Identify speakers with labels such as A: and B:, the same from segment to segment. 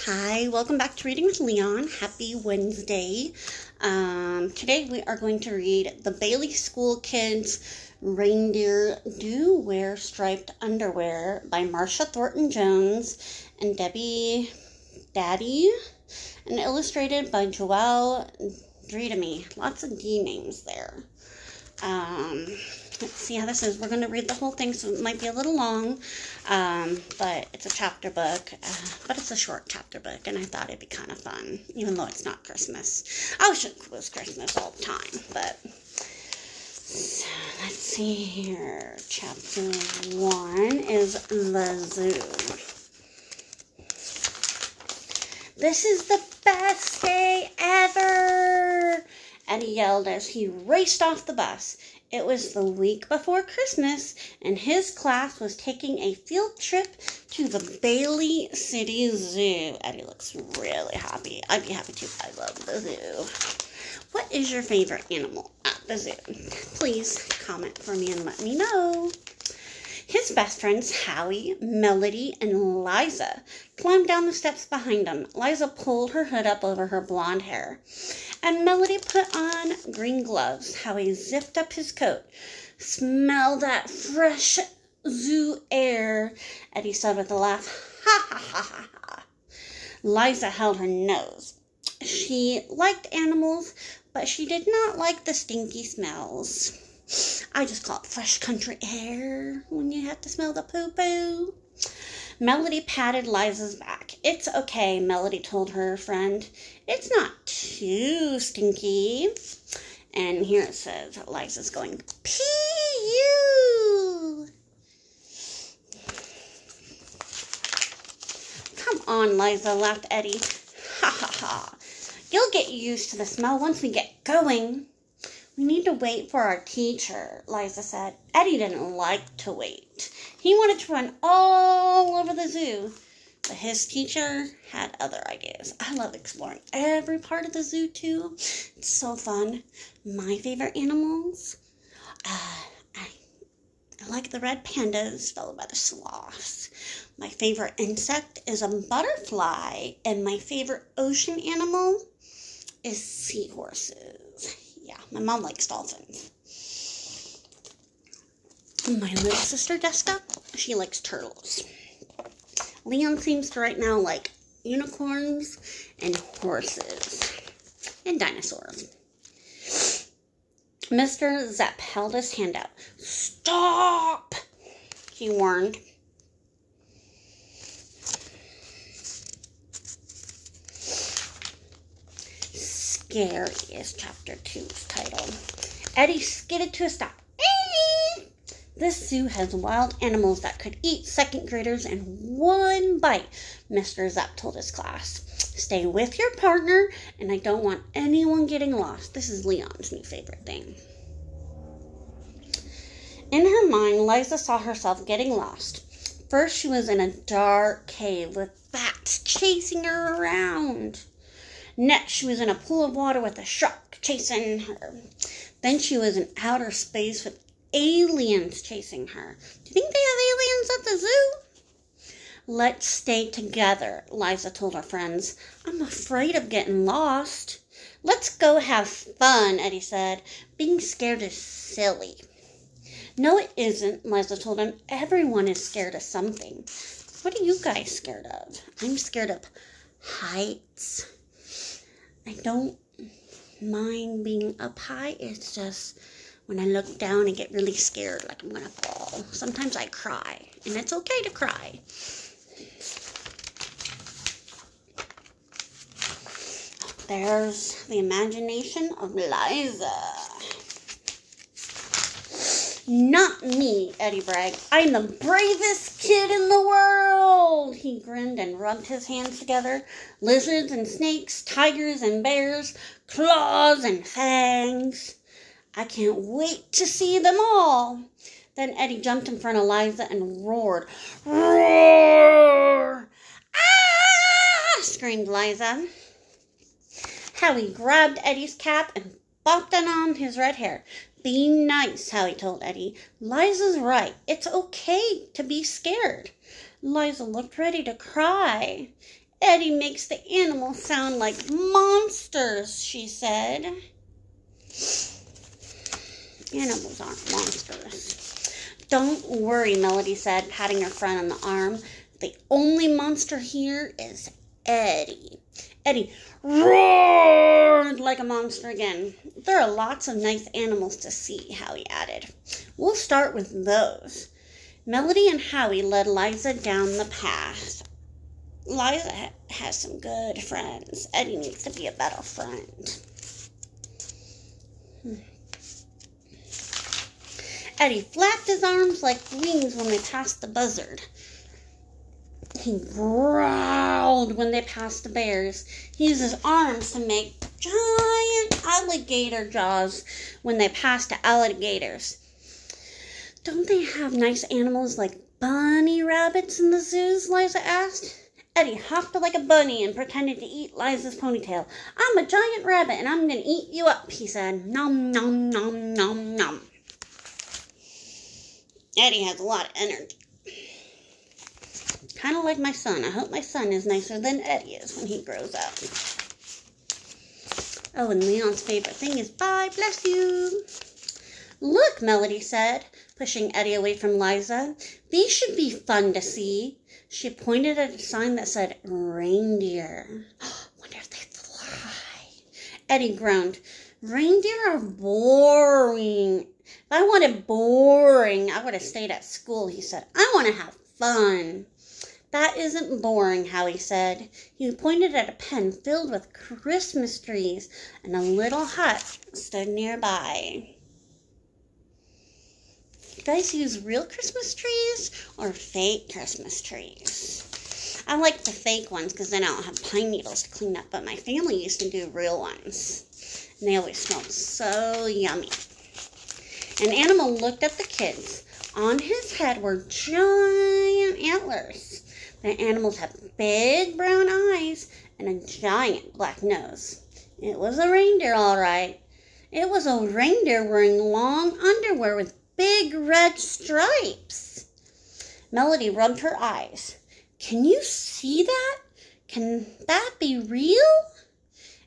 A: Hi, welcome back to Reading with Leon. Happy Wednesday. Today we are going to read The Bailey School Kids Reindeer Do Wear Striped Underwear by Marsha Thornton Jones and Debbie Daddy, and illustrated by Joelle Dredemy. Lots of D names there. Let's see how this is. We're going to read the whole thing, so it might be a little long, but it's a chapter book, but it's a short chapter book, and I thought it'd be kind of fun, even though it's not Christmas. I wish it was Christmas all the time, but, so let's see here. Chapter 1 is the zoo. This is the best day ever! Eddie yelled as he raced off the bus. It was the week before Christmas, and his class was taking a field trip to the Bailey City Zoo. Eddie looks really happy. I'd be happy too. I love the zoo. What is your favorite animal at the zoo? Please comment for me and let me know. His best friends, Howie, Melody, and Liza, climbed down the steps behind him. Liza pulled her hood up over her blonde hair, and Melody put on green gloves. Howie zipped up his coat. "Smell that fresh zoo air," Eddie said with a laugh. "Ha, ha, ha, ha, ha." Liza held her nose. She liked animals, but she did not like the stinky smells. "I just call it fresh country air when you have to smell the poo-poo." Melody patted Liza's back. "It's okay," Melody told her friend. "It's not too stinky." And here it says Liza's going, "Pee-you." "Come on, Liza," laughed Eddie. "Ha ha ha. You'll get used to the smell once we get going." "We need to wait for our teacher," Liza said. Eddie didn't like to wait. He wanted to run all over the zoo, but his teacher had other ideas. I love exploring every part of the zoo, too. It's so fun. My favorite animals? I like the red pandas, followed by the sloths. My favorite insect is a butterfly, and my favorite ocean animal is seahorses. Yeah, my mom likes dolphins. My little sister, Jessica, she likes turtles. Leon seems to right now like unicorns and horses and dinosaurs. Mr. Zepp held his hand out. "Stop!" he warned. Scary is chapter 2's title. Eddie skidded to a stop. "This zoo has wild animals that could eat second graders in one bite," Mr. Zepp told his class. "Stay with your partner, and I don't want anyone getting lost." This is Leon's new favorite thing. In her mind, Liza saw herself getting lost. First, she was in a dark cave with bats chasing her around. Next, she was in a pool of water with a shark chasing her. Then she was in outer space with aliens chasing her. Do you think they have aliens at the zoo? "Let's stay together," Liza told her friends. "I'm afraid of getting lost." "Let's go have fun," Eddie said. "Being scared is silly." "No, it isn't," Liza told him. "Everyone is scared of something." "What are you guys scared of?" "I'm scared of heights." "I don't mind being up high. It's just when I look down and get really scared, like I'm gonna fall. Sometimes I cry, and it's okay to cry." There's the imagination of Liza. "Not me," Eddie bragged. "I'm the bravest kid in the world." He grinned and rubbed his hands together. Lizards and snakes, tigers and bears, claws and fangs. "I can't wait to see them all." Then Eddie jumped in front of Liza and roared. "Roar!" "Ah!" screamed Liza. Howie grabbed Eddie's cap and bopped it on his red hair. "Be nice," Howie told Eddie. "Liza's right. It's okay to be scared." Liza looked ready to cry. Eddie makes the animals sound like monsters, she said. Animals aren't monsters. Don't worry, Melody said, patting her friend on the arm. The only monster here is Eddie. Eddie roared like a monster again. There are lots of nice animals to see, Howie added. We'll start with those. Melody and Howie led Liza down the path. Liza has some good friends. Eddie needs to be a better friend. Eddie flapped his arms like wings when they passed the buzzard. He growled when they passed the bears. He used his arms to make giant alligator jaws when they passed the alligators. Don't they have nice animals like bunny rabbits in the zoos? Liza asked. Eddie hopped like a bunny and pretended to eat Liza's ponytail. I'm a giant rabbit and I'm going to eat you up, he said. Nom, nom, nom, nom, nom. Eddie has a lot of energy. Kind of like my son. I hope my son is nicer than Eddie is when he grows up. Oh, and Leon's favorite thing is bye, bless you. Look, Melody said, pushing Eddie away from Liza. These should be fun to see. She pointed at a sign that said reindeer. Wonder if they fly. Eddie groaned. Reindeer are boring. If I wanted boring, I would have stayed at school, he said. I want to have fun. That isn't boring, Howie said. He pointed at a pen filled with Christmas trees, and a little hut stood nearby. You guys use real Christmas trees or fake Christmas trees? I like the fake ones because then I don't have pine needles to clean up, but my family used to do real ones, and they always smelled so yummy. An animal looked at the kids. On his head were giant antlers. The animals had big brown eyes and a giant black nose. It was a reindeer, all right. It was a reindeer wearing long underwear with big red stripes. Melody rubbed her eyes. Can you see that? Can that be real?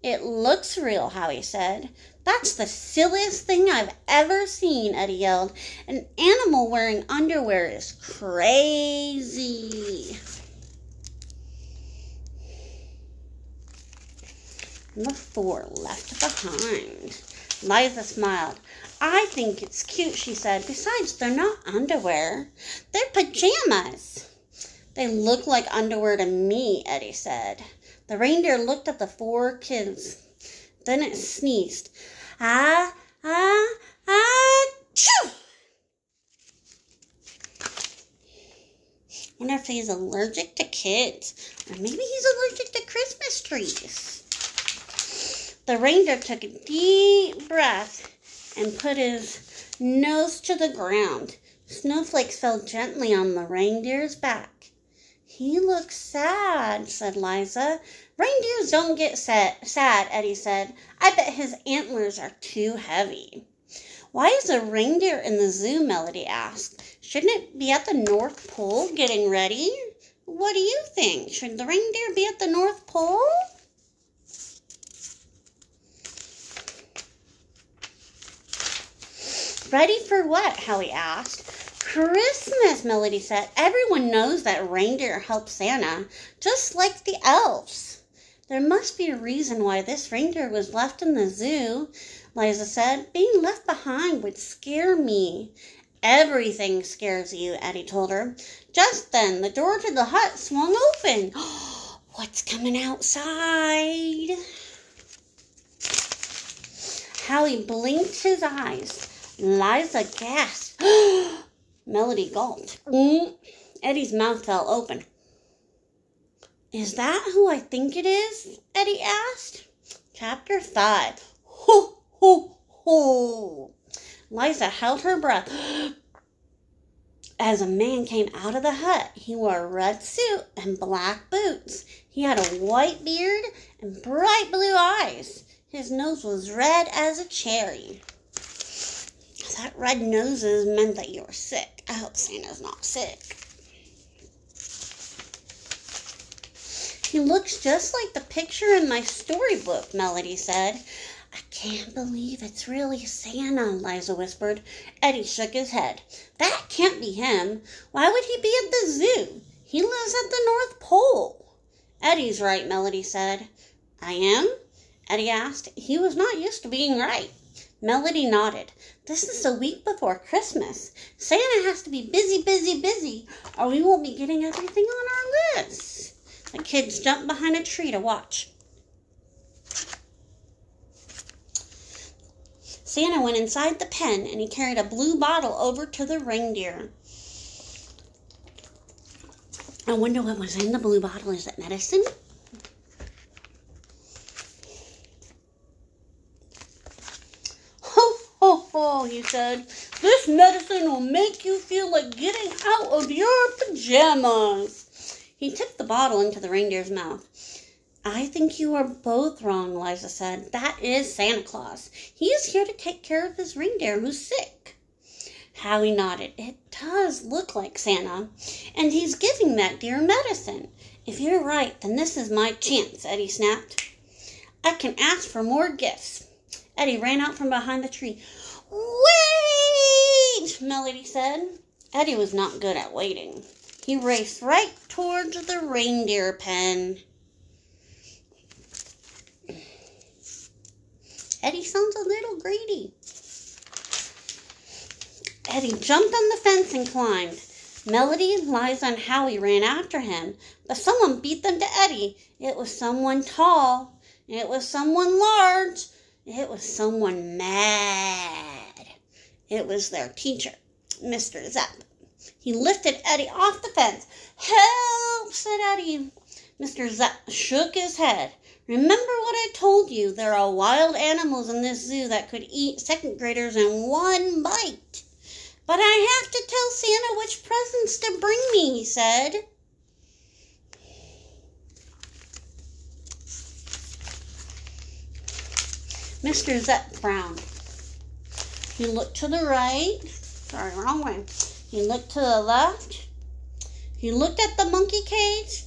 A: It looks real, Howie said. That's the silliest thing I've ever seen, Eddie yelled. An animal wearing underwear is crazy. The four left behind. Liza smiled. I think it's cute, she said. Besides, they're not underwear. They're pajamas. They look like underwear to me, Eddie said. The reindeer looked at the four kids. Then it sneezed. Ah, ah, ah, choo! Wonder if he's allergic to kids. Or maybe he's allergic to Christmas trees. The reindeer took a deep breath and put his nose to the ground. Snowflakes fell gently on the reindeer's back. He looks sad, said Liza. Reindeers don't get sad, Eddie said. I bet his antlers are too heavy. Why is a reindeer in the zoo? Melody asked. Shouldn't it be at the North Pole getting ready? What do you think? Should the reindeer be at the North Pole? Ready for what? Howie asked. Christmas, Melody said. Everyone knows that reindeer help Santa, just like the elves. There must be a reason why this reindeer was left in the zoo, Liza said. Being left behind would scare me. Everything scares you, Eddie told her. Just then, the door to the hut swung open. What's coming outside? Howie blinked his eyes. Liza gasped. Melody gulped. Eddie's mouth fell open. Is that who I think it is? Eddie asked. Chapter 5. Ho, ho, ho. Liza held her breath as a man came out of the hut. He wore a red suit and black boots. He had a white beard and bright blue eyes. His nose was red as a cherry. That red noses meant that you were sick. I hope Santa's not sick. He looks just like the picture in my storybook, Melody said. I can't believe it's really Santa, Liza whispered. Eddie shook his head. That can't be him. Why would he be at the zoo? He lives at the North Pole. Eddie's right, Melody said. I am? Eddie asked. He was not used to being right. Melody nodded. This is the week before Christmas. Santa has to be busy, or we won't be getting everything on our list. The kids jumped behind a tree to watch. Santa went inside the pen and he carried a blue bottle over to the reindeer. I wonder what was in the blue bottle. Is it medicine? Ho, ho, ho, he said. This medicine will make you feel like getting out of your pajamas. He tipped the bottle into the reindeer's mouth. I think you are both wrong, Liza said. That is Santa Claus. He is here to take care of his reindeer who's sick. Howie nodded. It does look like Santa, and he's giving that deer medicine. If you're right, then this is my chance, Eddie snapped. I can ask for more gifts. Eddie ran out from behind the tree. Wait, Melody said. Eddie was not good at waiting. He raced right towards the reindeer pen. Eddie sounds a little greedy. Eddie jumped on the fence and climbed. Melody, Liza, and Howie ran after him, but someone beat them to Eddie. It was someone tall. It was someone large. It was someone mad. It was their teacher, Mr. Zapp. He lifted Eddie off the fence. Help, said Eddie. Mr. Zapp shook his head. Remember what I told you. There are wild animals in this zoo that could eat second graders in one bite. But I have to tell Santa which presents to bring me, he said. Mr. Zapp frowned. He looked to the right. Sorry, wrong way. He looked to the left. He looked at the monkey cage.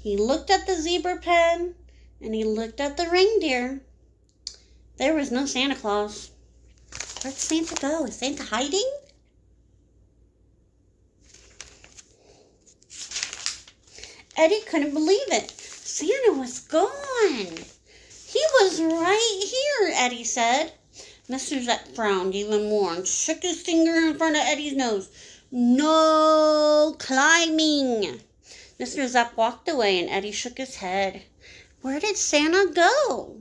A: He looked at the zebra pen. And he looked at the reindeer. There was no Santa Claus. Where'd Santa go? Is Santa hiding? Eddie couldn't believe it. Santa was gone. He was right here, Eddie said. Mr. Zapp frowned even more and shook his finger in front of Eddie's nose. No climbing. Mr. Zapp walked away and Eddie shook his head. Where did Santa go?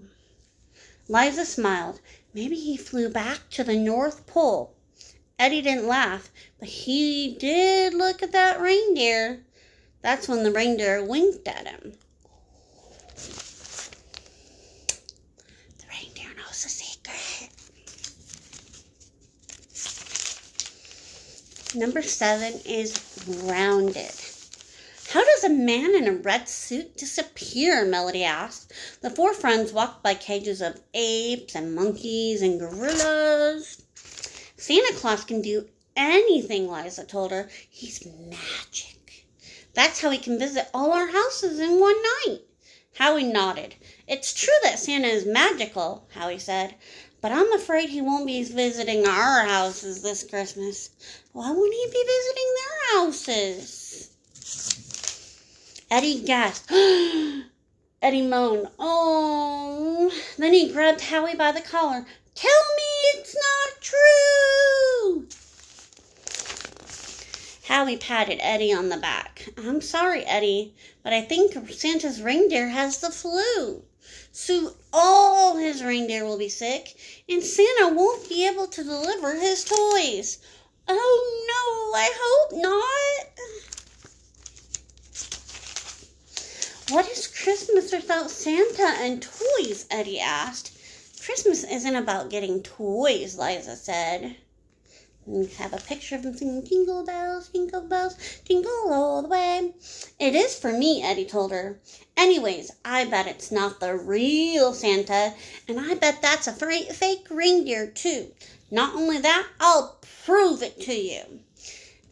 A: Liza smiled. Maybe he flew back to the North Pole. Eddie didn't laugh, but he did look at that reindeer. That's when the reindeer winked at him. The reindeer knows the secret. Number 7 is rounded. How does a man in a red suit disappear? Melody asked. The 4 friends walked by cages of apes and monkeys and gorillas. Santa Claus can do anything, Liza told her. He's magic. That's how he can visit all our houses in one night. Howie nodded. It's true that Santa is magical, Howie said, but I'm afraid he won't be visiting our houses this Christmas. Why won't he be visiting their houses? Eddie gasped. Eddie moaned. Oh. Then he grabbed Howie by the collar. Tell me it's not true. Howie patted Eddie on the back. I'm sorry, Eddie, but I think Santa's reindeer has the flu. So all his reindeer will be sick, and Santa won't be able to deliver his toys. Oh, no, I hope not. What is Christmas without Santa and toys? Eddie asked. Christmas isn't about getting toys, Liza said. We have a picture of him singing jingle bells, jingle all the way. It is for me, Eddie told her. Anyways, I bet it's not the real Santa, and I bet that's a fake reindeer too. Not only that, I'll prove it to you.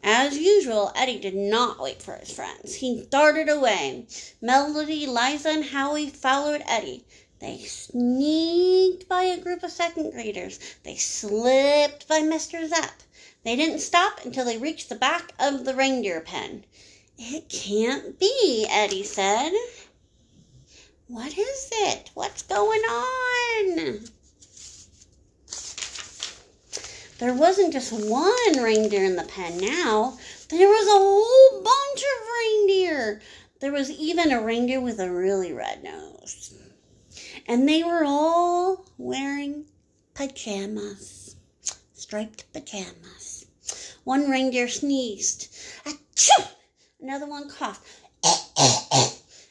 A: As usual, Eddie did not wait for his friends. He darted away. Melody, Liza, and Howie followed Eddie. They sneaked by a group of second graders. They slipped by Mr. Zepp. They didn't stop until they reached the back of the reindeer pen. "It can't be," Eddie said. "What is it? What's going on?" There wasn't just one reindeer in the pen now. There was a whole bunch of reindeer. There was even a reindeer with a really red nose. And they were all wearing pajamas, striped pajamas. One reindeer sneezed. Achoo! Another one coughed.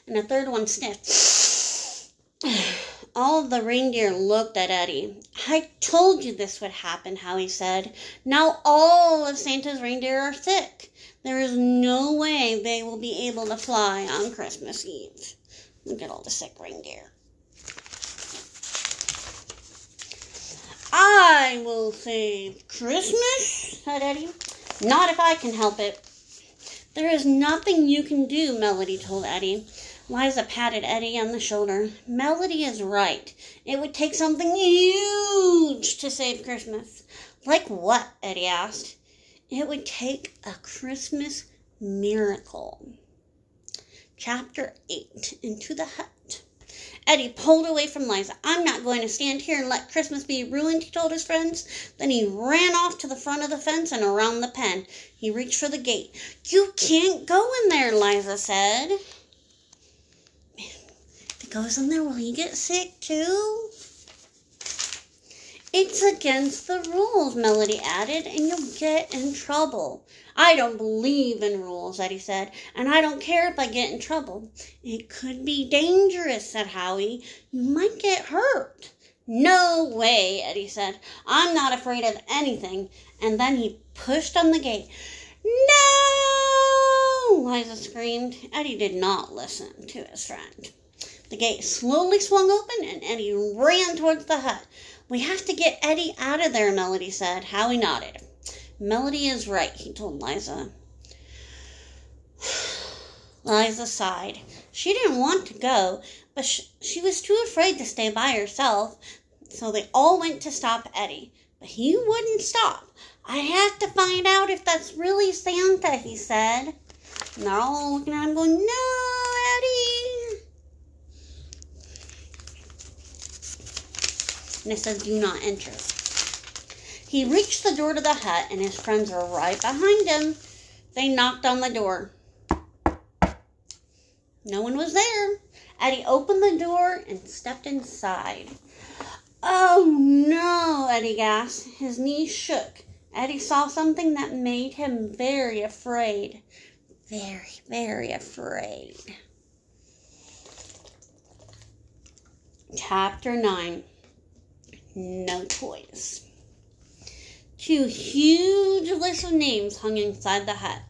A: And a third one sniffed. All of the reindeer looked at Eddie. "I told you this would happen," Howie said. "Now all of Santa's reindeer are sick. There is no way they will be able to fly on Christmas Eve. Look at all the sick reindeer." "I will save Christmas," said Eddie. "Not if I can help it." "There is nothing you can do," Melody told Eddie. Liza patted Eddie on the shoulder. "Melody is right. It would take something huge to save Christmas." "Like what?" Eddie asked. "It would take a Christmas miracle." Chapter 8. Into the Hut. Eddie pulled away from Liza. "I'm not going to stand here and let Christmas be ruined," he told his friends. Then he ran off to the front of the fence and around the pen. He reached for the gate. "You can't go in there," Liza said. "If he goes in there, will he get sick too?" "It's against the rules," Melody added, "and you'll get in trouble." "I don't believe in rules," Eddie said, "and I don't care if I get in trouble." "It could be dangerous," said Howie. "You might get hurt." "No way," Eddie said. "I'm not afraid of anything." And then he pushed on the gate. "No!" Liza screamed. Eddie did not listen to his friend. The gate slowly swung open, and Eddie ran towards the hut. "We have to get Eddie out of there," Melody said. Howie nodded. "Melody is right," he told Liza. Liza sighed. She didn't want to go, but she was too afraid to stay by herself, so they all went to stop Eddie. But he wouldn't stop. "I have to find out if that's really Santa," he said. And they're all looking at him going, "No, Eddie!" And it says, "Do not enter." He reached the door to the hut, and his friends were right behind him. They knocked on the door. No one was there. Eddie opened the door and stepped inside. "Oh, no," Eddie gasped. His knees shook. Eddie saw something that made him very afraid. Very, very afraid. Chapter 9. No toys. 2 huge lists of names hung inside the hut.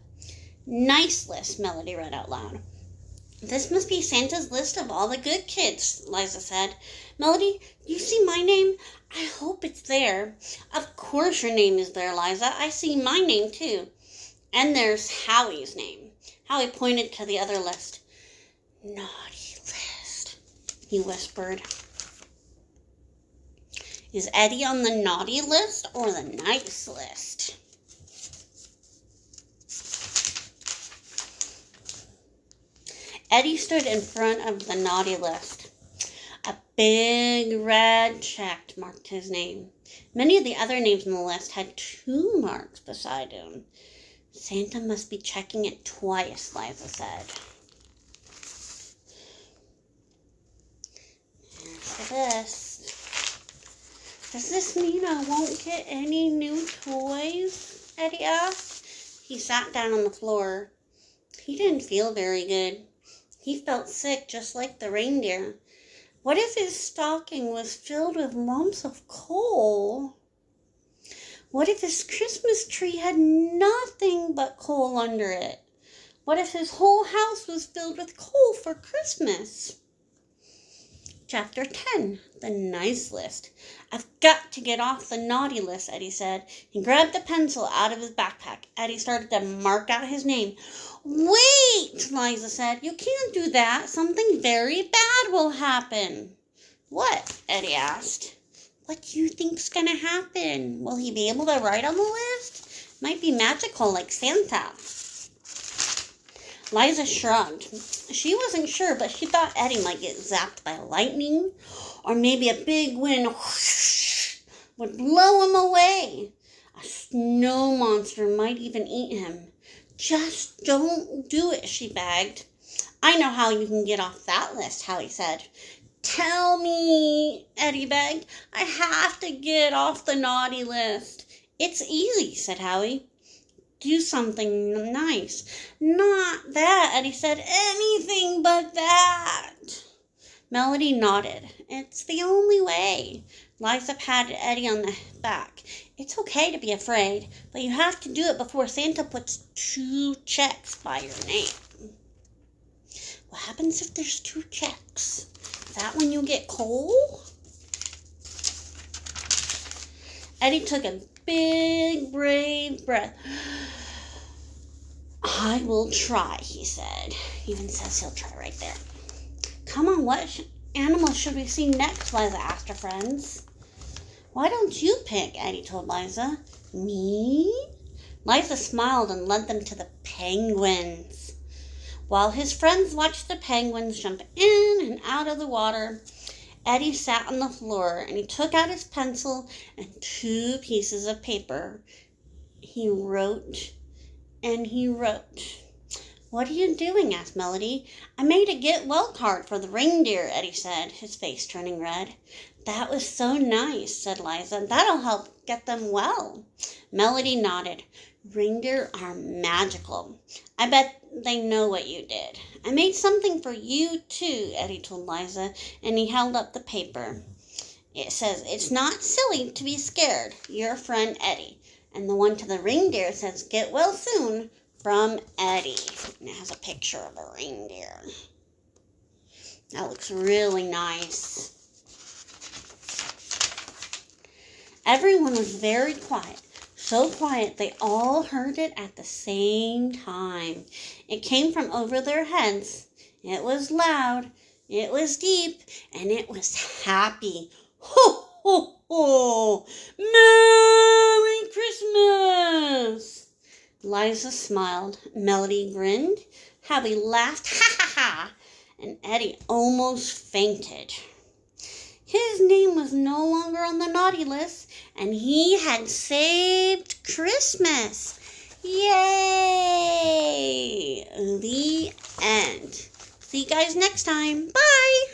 A: "Nice list," Melody read out loud. "This must be Santa's list of all the good kids," Liza said. "Melody, do you see my name? I hope it's there." "Of course your name is there, Liza. I see my name too. And there's Howie's name." Howie pointed to the other list. "Naughty list," he whispered. "Is Eddie on the naughty list or the nice list?" Eddie stood in front of the naughty list. A big red check marked his name. Many of the other names on the list had 2 marks beside him. "Santa must be checking it twice," Liza said. There's the list. "Does this mean I won't get any new toys?" Eddie asked. He sat down on the floor. He didn't feel very good. He felt sick just like the reindeer. What if his stocking was filled with lumps of coal? What if his Christmas tree had nothing but coal under it? What if his whole house was filled with coal for Christmas? Chapter 10, The Nice List. I've got to get off the naughty list, Eddie said. He grabbed a pencil out of his backpack. Eddie started to mark out his name. Wait, Liza said. You can't do that. Something very bad will happen. What? Eddie asked. What do you think's going to happen? Will he be able to write on the list? Might be magical like Santa. Liza shrugged. She wasn't sure, but she thought Eddie might get zapped by lightning, or maybe a big wind would blow him away. A snow monster might even eat him. Just don't do it, she begged. I know how you can get off that list, Howie said. Tell me, Eddie begged. I have to get off the naughty list. It's easy, said Howie. Do something nice. Not that, Eddie said. Anything but that. Melody nodded. It's the only way. Liza patted Eddie on the back. It's okay to be afraid, but you have to do it before Santa puts 2 checks by your name. What happens if there's 2 checks? Is that when you get coal? Eddie took a big, brave breath. I will try, he said. Even says he'll try right there. Come on, what animal should we see next? Liza asked her friends. Why don't you pick? Eddie told Liza. Me? Liza smiled and led them to the penguins. While his friends watched the penguins jump in and out of the water, Eddie sat on the floor and he took out his pencil and 2 pieces of paper. He wrote and he wrote. What are you doing? Asked Melody. I made a get well card for the reindeer, Eddie said, his face turning red. That was so nice, said Liza. That'll help get them well. Melody nodded. Reindeer are magical. I bet they know what you did. I made something for you, too, Eddie told Liza, and he held up the paper. It says, it's not silly to be scared. Your friend, Eddie. And the one to the reindeer says, get well soon, from Eddie. And it has a picture of a reindeer. That looks really nice. Everyone was very quiet. So quiet they all heard it at the same time. It came from over their heads. It was loud. It was deep. And it was happy. Ho, ho, ho! Merry Christmas! Liza smiled. Melody grinned. Howie laughed. Ha, ha, ha! And Eddie almost fainted. His name was no longer on the naughty list, and he had saved Christmas. Yay! The end. See you guys next time. Bye!